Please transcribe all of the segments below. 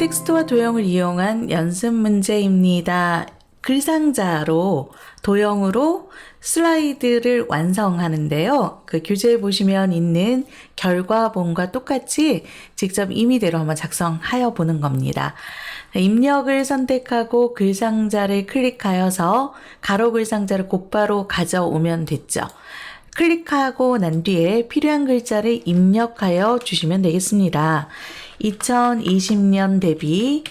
텍스트와 도형을 이용한 연습 문제입니다. 글상자로 도형으로 슬라이드를 완성하는데요. 그 교재에 보시면 있는 결과본과 똑같이 직접 임의대로 한번 작성하여 보는 겁니다. 입력을 선택하고 글상자를 클릭하여서 가로 글상자를 곧바로 가져오면 됐죠. 클릭하고 난 뒤에 필요한 글자를 입력하여 주시면 되겠습니다. 2020년 대비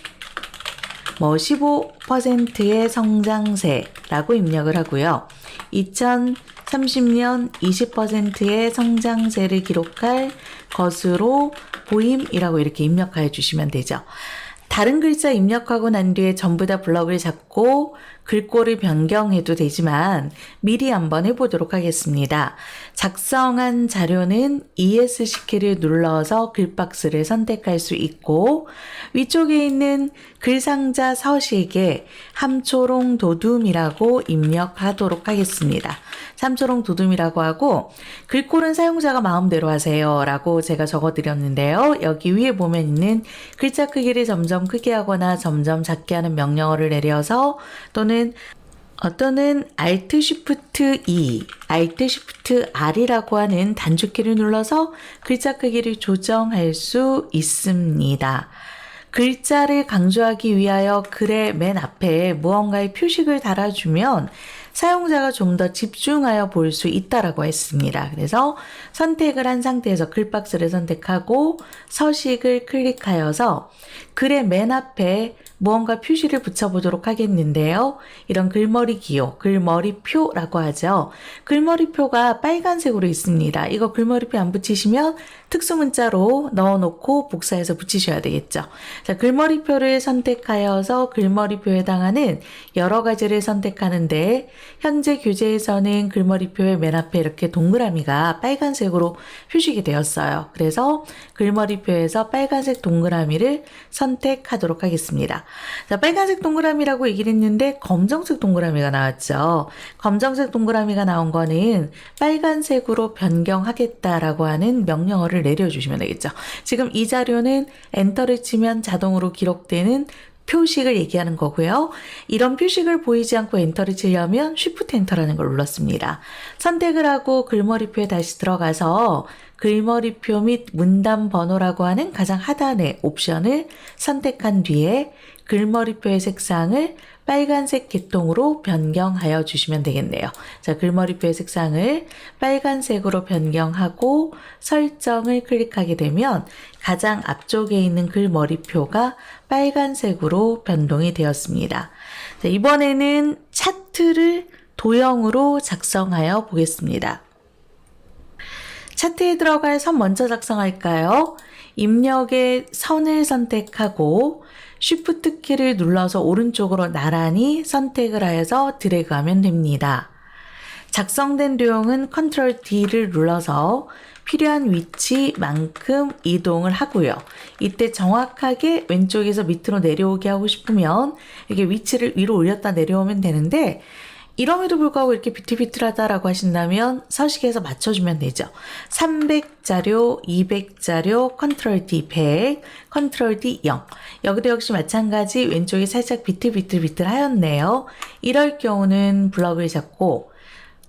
15%의 성장세라고 입력을 하고요. 2030년 20%의 성장세를 기록할 것으로 보임이라고 이렇게 입력하여 주시면 되죠. 다른 글자 입력하고 난 뒤에 전부 다 블럭을 잡고 글꼴을 변경해도 되지만 미리 한번 해보도록 하겠습니다. 작성한 자료는 ESC 키를 눌러서 글박스를 선택할 수 있고 위쪽에 있는 글상자 서식에 함초롱 도둠이라고 입력하도록 하겠습니다. 함초롱 도둠이라고 하고 글꼴은 사용자가 마음대로 하세요 라고 제가 적어드렸는데요. 여기 위에 보면 있는 글자 크기를 점점 크게 하거나 점점 작게 하는 명령어를 내려서 또는 Alt Shift E, Alt Shift R이라고 하는 단축키를 눌러서 글자 크기를 조정할 수 있습니다. 글자를 강조하기 위하여 글의 맨 앞에 무언가의 표식을 달아주면 사용자가 좀 더 집중하여 볼 수 있다라고 했습니다. 그래서 선택을 한 상태에서 글박스를 선택하고 서식을 클릭하여서 글의 맨 앞에 무언가 표시를 붙여보도록 하겠는데요. 이런 글머리 기호, 글머리표라고 하죠. 글머리표가 빨간색으로 있습니다. 이거 글머리표 안 붙이시면 특수문자로 넣어놓고 복사해서 붙이셔야 되겠죠. 자, 글머리표를 선택하여서 글머리표에 해당하는 여러 가지를 선택하는데 현재 교재에서는 글머리표의 맨 앞에 이렇게 동그라미가 빨간색으로 표시가 되었어요. 그래서 글머리표에서 빨간색 동그라미를 선택하도록 하겠습니다. 자, 빨간색 동그라미라고 얘기를 했는데 검정색 동그라미가 나왔죠. 검정색 동그라미가 나온 거는 빨간색으로 변경하겠다라고 하는 명령어를 내려주시면 되겠죠. 지금 이 자료는 엔터를 치면 자동으로 기록되는 표식을 얘기하는 거고요. 이런 표식을 보이지 않고 엔터를 치려면 Shift 엔터라는 걸 눌렀습니다. 선택을 하고 글머리표에 다시 들어가서 글머리표 및 문단 번호라고 하는 가장 하단의 옵션을 선택한 뒤에 글머리표의 색상을 빨간색 계통으로 변경하여 주시면 되겠네요. 자, 글머리표의 색상을 빨간색으로 변경하고 설정을 클릭하게 되면 가장 앞쪽에 있는 글머리표가 빨간색으로 변동이 되었습니다. 자, 이번에는 차트를 도형으로 작성하여 보겠습니다. 차트에 들어갈 선 먼저 작성할까요? 입력의 선을 선택하고 Shift 키를 눌러서 오른쪽으로 나란히 선택을 하여서 드래그하면 됩니다. 작성된 도형은 Ctrl D를 눌러서 필요한 위치만큼 이동을 하고요. 이때 정확하게 왼쪽에서 밑으로 내려오게 하고 싶으면 이렇게 위치를 위로 올렸다 내려오면 되는데 이럼에도 불구하고 이렇게 비틀비틀하다라고 하신다면 서식에서 맞춰주면 되죠. 300자료, 200자료, Ctrl D 100, Ctrl D 0. 여기도 역시 마찬가지 왼쪽이 살짝 비틀비틀 하였네요. 이럴 경우는 블럭을 잡고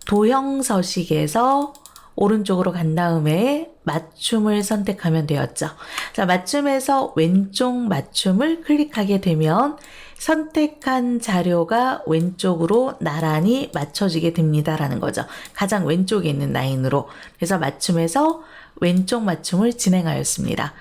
도형 서식에서 오른쪽으로 간 다음에 맞춤을 선택하면 되었죠. 자, 맞춤에서 왼쪽 맞춤을 클릭하게 되면 선택한 자료가 왼쪽으로 나란히 맞춰지게 됩니다라는 거죠. 가장 왼쪽에 있는 라인으로. 그래서 맞춤에서 왼쪽 맞춤을 진행하였습니다.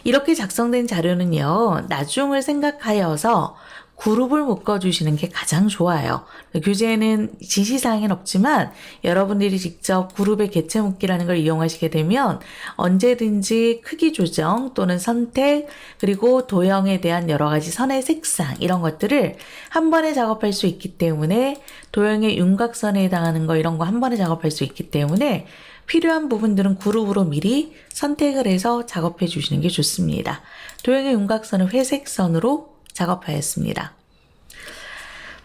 이렇게 작성된 자료는요, 나중을 생각하여서 그룹을 묶어주시는 게 가장 좋아요. 교재에는 지시사항은 없지만 여러분들이 직접 그룹의 개체 묶기라는 걸 이용하시게 되면 언제든지 크기 조정 또는 선택 그리고 도형에 대한 여러 가지 선의 색상 이런 것들을 한 번에 작업할 수 있기 때문에 도형의 윤곽선에 해당하는 거 이런 거 한 번에 작업할 수 있기 때문에 필요한 부분들은 그룹으로 미리 선택을 해서 작업해 주시는 게 좋습니다. 도형의 윤곽선을 회색 선으로 작업하였습니다.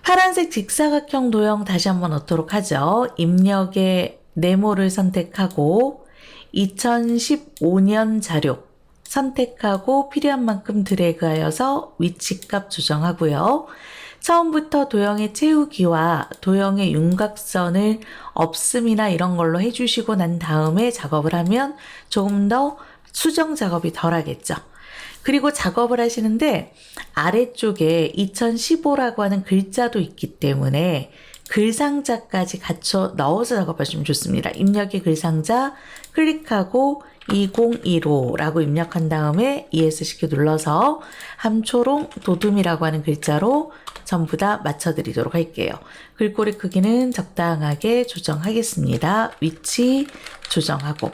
파란색 직사각형 도형 다시 한번 넣도록 하죠. 입력의 네모를 선택하고 2015년 자료 선택하고 필요한 만큼 드래그하여서 위치값 조정하고요. 처음부터 도형의 채우기와 도형의 윤곽선을 없음이나 이런 걸로 해주시고 난 다음에 작업을 하면 조금 더 수정 작업이 덜 하겠죠. 그리고 작업을 하시는데 아래쪽에 2015라고 하는 글자도 있기 때문에 글상자까지 갖춰 넣어서 작업하시면 좋습니다. 입력의 글상자 클릭하고 2015라고 입력한 다음에 ESC 키 눌러서 함초롱 도둠이라고 하는 글자로 전부 다 맞춰드리도록 할게요. 글꼴의 크기는 적당하게 조정하겠습니다. 위치 조정하고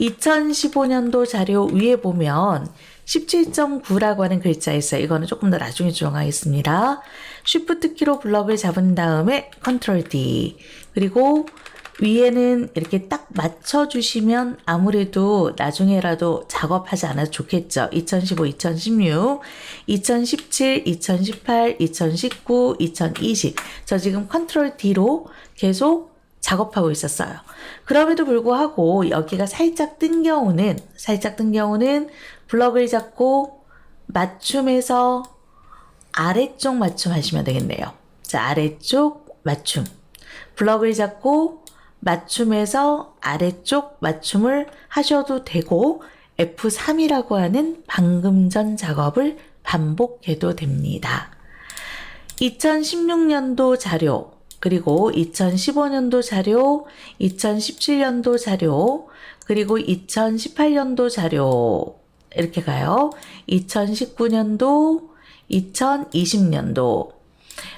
2015년도 자료 위에 보면 17.9라고 하는 글자 있어요. 이거는 조금 더 나중에 조정하겠습니다. Shift 키로 블럭을 잡은 다음에 Ctrl D 그리고 위에는 이렇게 딱 맞춰주시면 아무래도 나중에라도 작업하지 않아도 좋겠죠. 2015, 2016, 2017, 2018, 2019, 2020. 저 지금 Ctrl D로 계속 작업하고 있었어요. 그럼에도 불구하고 여기가 살짝 뜬 경우는 블럭을 잡고 맞춤에서 아래쪽 맞춤 하시면 되겠네요. 자, 아래쪽 맞춤. 블럭을 잡고 맞춤에서 아래쪽 맞춤을 하셔도 되고 F3이라고 하는 방금 전 작업을 반복해도 됩니다. 2016년도 자료 그리고 2015년도 자료, 2017년도 자료, 그리고 2018년도 자료 이렇게 가요. 2019년도, 2020년도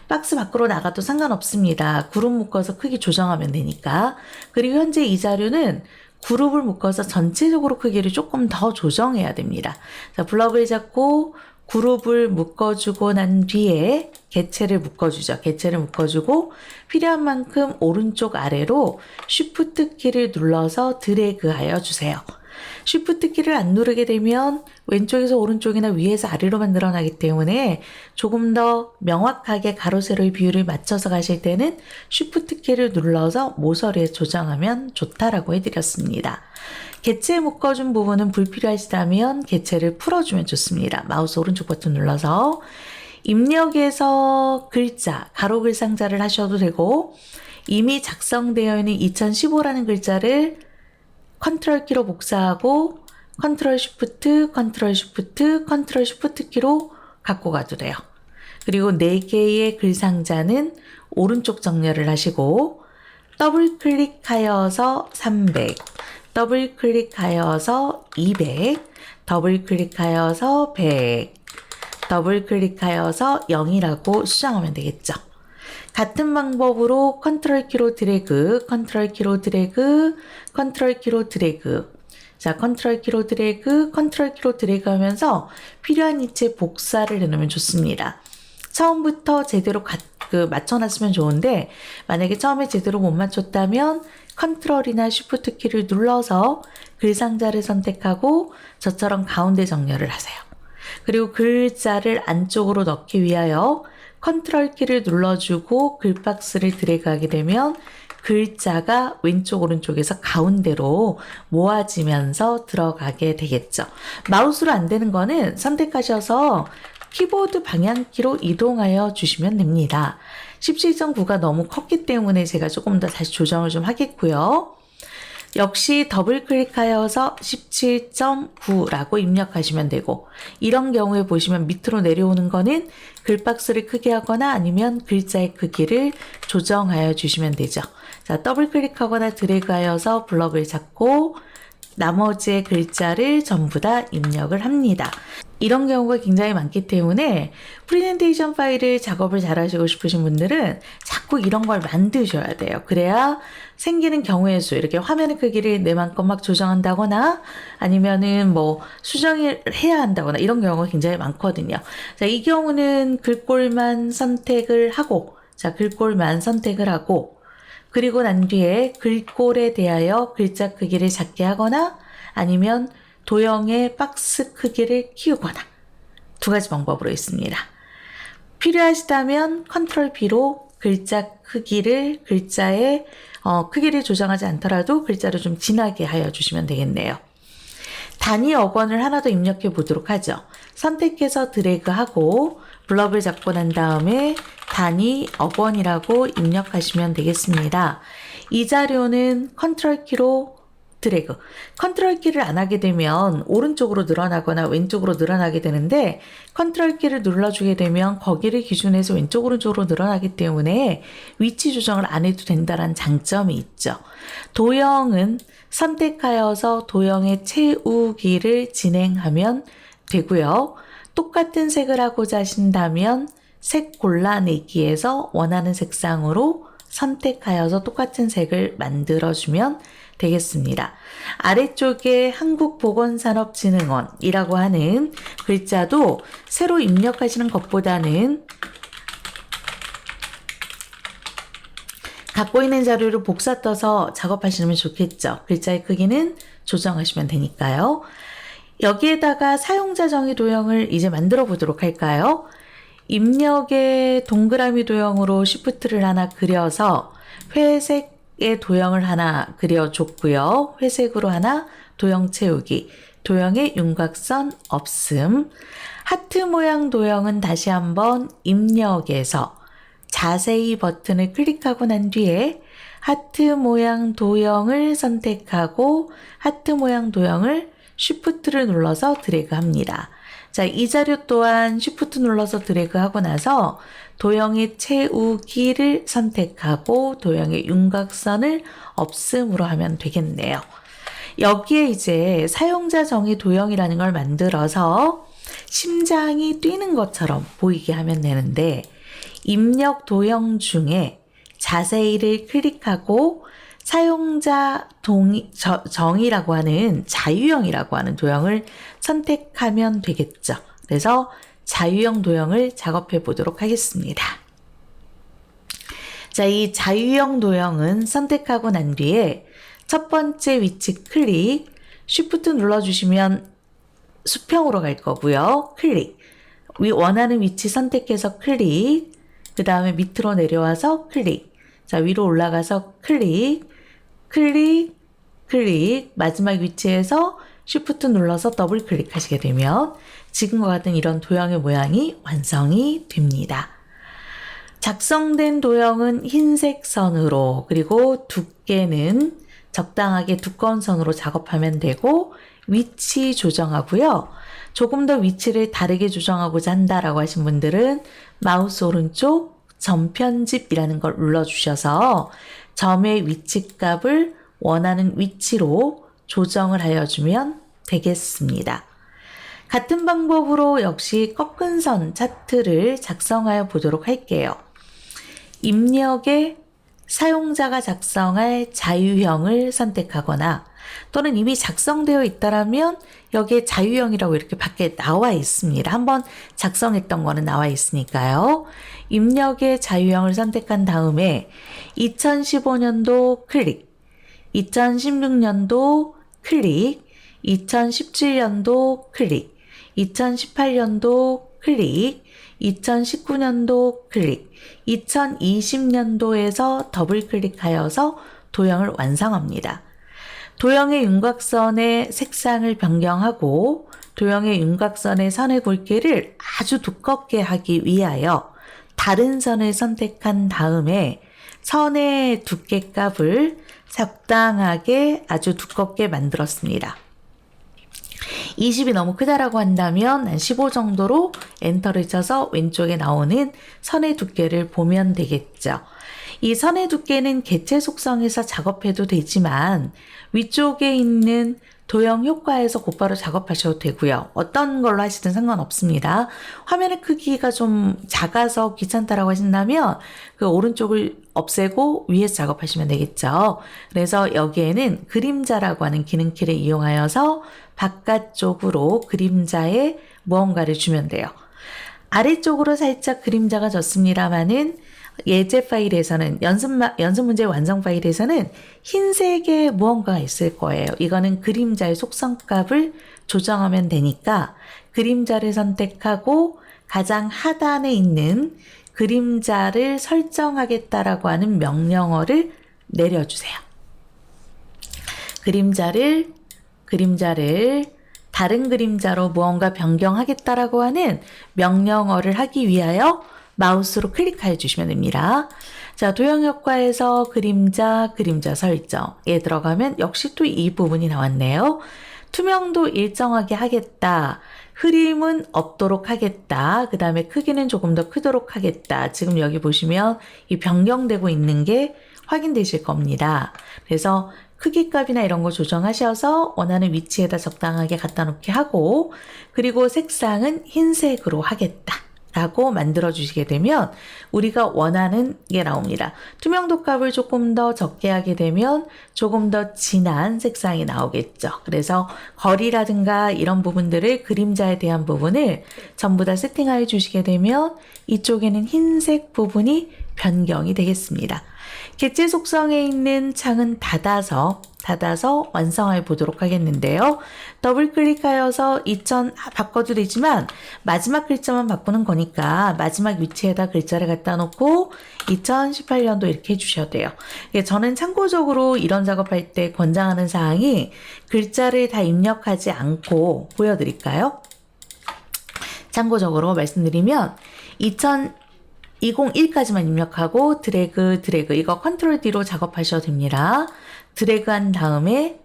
박스 밖으로 나가도 상관없습니다. 그룹 묶어서 크기 조정하면 되니까. 그리고 현재 이 자료는 그룹을 묶어서 전체적으로 크기를 조금 더 조정해야 됩니다. 자, 블럭을 잡고 그룹을 묶어주고 난 뒤에 개체를 묶어주죠. 개체를 묶어주고 필요한 만큼 오른쪽 아래로 Shift 키를 눌러서 드래그하여 주세요. Shift 키를 안 누르게 되면 왼쪽에서 오른쪽이나 위에서 아래로만 늘어나기 때문에 조금 더 명확하게 가로 세로의 비율을 맞춰서 가실 때는 Shift 키를 눌러서 모서리에 조정하면 좋다라고 해드렸습니다. 개체 묶어준 부분은 불필요하시다면 개체를 풀어주면 좋습니다. 마우스 오른쪽 버튼 눌러서 입력에서 글자, 가로 글상자를 하셔도 되고 이미 작성되어 있는 2015라는 글자를 컨트롤 키로 복사하고 컨트롤 쉬프트, 컨트롤 쉬프트, 컨트롤 쉬프트 키로 갖고 가도 돼요. 그리고 4개의 글상자는 오른쪽 정렬을 하시고 더블 클릭하여서 300, 더블 클릭하여서 200, 더블 클릭하여서 100, 더블 클릭하여서 0이라고 수정하면 되겠죠. 같은 방법으로 컨트롤 키로 드래그, 컨트롤 키로 드래그, 컨트롤 키로 드래그. 자, 컨트롤 키로 드래그, 컨트롤 키로 드래그 하면서 필요한 위치에 복사를 해놓으면 좋습니다. 처음부터 제대로 맞춰놨으면 좋은데 만약에 처음에 제대로 못 맞췄다면 컨트롤이나 쉬프트 키를 눌러서 글상자를 선택하고 저처럼 가운데 정렬을 하세요. 그리고 글자를 안쪽으로 넣기 위하여 컨트롤 키를 눌러주고 글박스를 드래그하게 되면 글자가 왼쪽 오른쪽에서 가운데로 모아지면서 들어가게 되겠죠. 마우스로 안 되는 거는 선택하셔서 키보드 방향키로 이동하여 주시면 됩니다. 17.9가 너무 컸기 때문에 제가 조금 더 다시 조정을 좀 하겠고요. 역시 더블 클릭하여서 17.9라고 입력하시면 되고 이런 경우에 보시면 밑으로 내려오는 거는 글박스를 크게 하거나 아니면 글자의 크기를 조정하여 주시면 되죠. 자, 더블 클릭하거나 드래그하여서 블럭을 잡고 나머지의 글자를 전부 다 입력을 합니다. 이런 경우가 굉장히 많기 때문에 프레젠테이션 파일을 작업을 잘 하시고 싶으신 분들은 자꾸 이런 걸 만드셔야 돼요. 그래야 생기는 경우의 수, 이렇게 화면의 크기를 내 맘껏 막 조정한다거나 아니면은 뭐 수정을 해야 한다거나 이런 경우가 굉장히 많거든요. 자, 이 경우는 글꼴만 선택을 하고, 자, 글꼴만 선택을 하고, 그리고 난 뒤에 글꼴에 대하여 글자 크기를 작게 하거나 아니면 도형의 박스 크기를 키우거나 두 가지 방법으로 있습니다. 필요하시다면 컨트롤 B로 글자 크기를 글자의 크기를 조정하지 않더라도 글자를 좀 진하게 하여 주시면 되겠네요. 단위 어건을 하나 더 입력해 보도록 하죠. 선택해서 드래그하고 블럭을 잡고 난 다음에 단위 어건이라고 입력하시면 되겠습니다. 이 자료는 컨트롤 키로 드래그. 컨트롤 키를 안 하게 되면 오른쪽으로 늘어나거나 왼쪽으로 늘어나게 되는데 컨트롤 키를 눌러주게 되면 거기를 기준해서 왼쪽 오른쪽으로 늘어나기 때문에 위치 조정을 안 해도 된다는 장점이 있죠. 도형은 선택하여서 도형의 채우기를 진행하면 되고요. 똑같은 색을 하고자 하신다면 색 골라내기에서 원하는 색상으로 선택하여서 똑같은 색을 만들어주면 되겠습니다. 아래쪽에 한국보건산업진흥원이라고 하는 글자도 새로 입력하시는 것보다는 갖고 있는 자료를 복사 떠서 작업하시면 좋겠죠. 글자의 크기는 조정하시면 되니까요. 여기에다가 사용자 정의 도형을 이제 만들어 보도록 할까요? 입력의 동그라미 도형으로 쉬프트를 하나 그려서 회색의 도형을 하나 그려줬고요. 회색으로 하나 도형 채우기, 도형의 윤곽선 없음, 하트 모양 도형은 다시 한번 입력에서 자세히 버튼을 클릭하고 난 뒤에 하트 모양 도형을 선택하고 하트 모양 도형을 쉬프트를 눌러서 드래그합니다. 자, 이 자료 또한 쉬프트 눌러서 드래그하고 나서 도형의 채우기를 선택하고 도형의 윤곽선을 없음으로 하면 되겠네요. 여기에 이제 사용자 정의 도형이라는 걸 만들어서 심장이 뛰는 것처럼 보이게 하면 되는데 입력 도형 중에 자세히를 클릭하고 사용자 정의라고 하는 자유형이라고 하는 도형을 선택하면 되겠죠. 그래서 자유형 도형을 작업해 보도록 하겠습니다. 자, 이 자유형 도형은 선택하고 난 뒤에 첫 번째 위치 클릭, 쉬프트 눌러주시면 수평으로 갈 거고요. 클릭, 원하는 위치 선택해서 클릭, 그 다음에 밑으로 내려와서 클릭, 자, 위로 올라가서 클릭, 클릭, 클릭, 마지막 위치에서 쉬프트 눌러서 더블 클릭하시게 되면 지금과 같은 이런 도형의 모양이 완성이 됩니다. 작성된 도형은 흰색 선으로, 그리고 두께는 적당하게 두꺼운 선으로 작업하면 되고 위치 조정하고요. 조금 더 위치를 다르게 조정하고자 한다라고 하신 분들은 마우스 오른쪽 점 편집이라는 걸 눌러주셔서 점의 위치 값을 원하는 위치로 조정을 하여주면 되겠습니다. 같은 방법으로 역시 꺾은 선 차트를 작성하여 보도록 할게요. 입력에 사용자가 작성할 자유형을 선택하거나 또는 이미 작성되어 있다면 여기에 자유형이라고 이렇게 밖에 나와 있습니다. 한번 작성했던 거는 나와 있으니까요. 입력의 자유형을 선택한 다음에 2015년도 클릭, 2016년도 클릭, 2017년도 클릭, 2018년도 클릭, 2019년도 클릭, 2020년도에서 더블 클릭하여서 도형을 완성합니다. 도형의 윤곽선의 색상을 변경하고 도형의 윤곽선의 선의 굵기를 아주 두껍게 하기 위하여 다른 선을 선택한 다음에 선의 두께 값을 적당하게 아주 두껍게 만들었습니다. 20이 너무 크다라고 한다면 한 15 정도로 엔터를 쳐서 왼쪽에 나오는 선의 두께를 보면 되겠죠. 이 선의 두께는 개체 속성에서 작업해도 되지만 위쪽에 있는 도형 효과에서 곧바로 작업하셔도 되고요. 어떤 걸로 하시든 상관없습니다. 화면의 크기가 좀 작아서 귀찮다라고 하신다면 그 오른쪽을 없애고 위에서 작업하시면 되겠죠. 그래서 여기에는 그림자라고 하는 기능키를 이용하여서 바깥쪽으로 그림자에 무언가를 주면 돼요. 아래쪽으로 살짝 그림자가 졌습니다만은 예제 파일에서는 연습 문제 완성 파일에서는 흰색의 무언가가 있을 거예요. 이거는 그림자의 속성값을 조정하면 되니까 그림자를 선택하고 가장 하단에 있는 그림자를 설정하겠다라고 하는 명령어를 내려주세요. 그림자를 다른 그림자로 무언가 변경하겠다라고 하는 명령어를 하기 위하여 마우스로 클릭하여 주시면 됩니다. 자, 도형효과에서 그림자 설정에 들어가면 역시 또 이 부분이 나왔네요. 투명도 일정하게 하겠다. 흐림은 없도록 하겠다. 그 다음에 크기는 조금 더 크도록 하겠다. 지금 여기 보시면 이 변경되고 있는 게 확인되실 겁니다. 그래서 크기 값이나 이런 거 조정하셔서 원하는 위치에다 적당하게 갖다 놓게 하고, 그리고 색상은 흰색으로 하겠다 라고 만들어 주시게 되면 우리가 원하는 게 나옵니다. 투명도 값을 조금 더 적게 하게 되면 조금 더 진한 색상이 나오겠죠. 그래서 거리라든가 이런 부분들을, 그림자에 대한 부분을 전부 다 세팅하여 주시게 되면 이쪽에는 흰색 부분이 변경이 되겠습니다. 객체 속성에 있는 창은 닫아서 완성해 보도록 하겠는데요. 더블 클릭하여서 2000 바꿔도 되지만 마지막 글자만 바꾸는 거니까 마지막 위치에다 글자를 갖다 놓고 2018년도 이렇게 해주셔도 돼요. 저는 참고적으로 이런 작업할 때 권장하는 사항이 글자를 다 입력하지 않고 보여드릴까요? 참고적으로 말씀드리면 201까지만 입력하고 드래그 이거 컨트롤 D로 작업하셔도 됩니다. 드래그한 다음에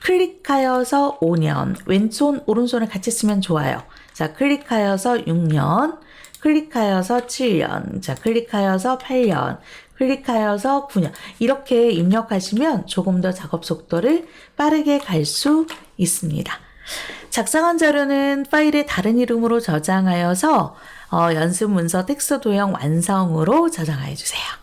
클릭하여서 5년, 왼손 오른손을 같이 쓰면 좋아요. 자, 클릭하여서 6년, 클릭하여서 7년, 자, 클릭하여서 8년, 클릭하여서 9년, 이렇게 입력하시면 조금 더 작업 속도를 빠르게 갈 수 있습니다. 작성한 자료는 파일에 다른 이름으로 저장하여서 연습 문서 텍스트 도형 완성으로 저장해 주세요.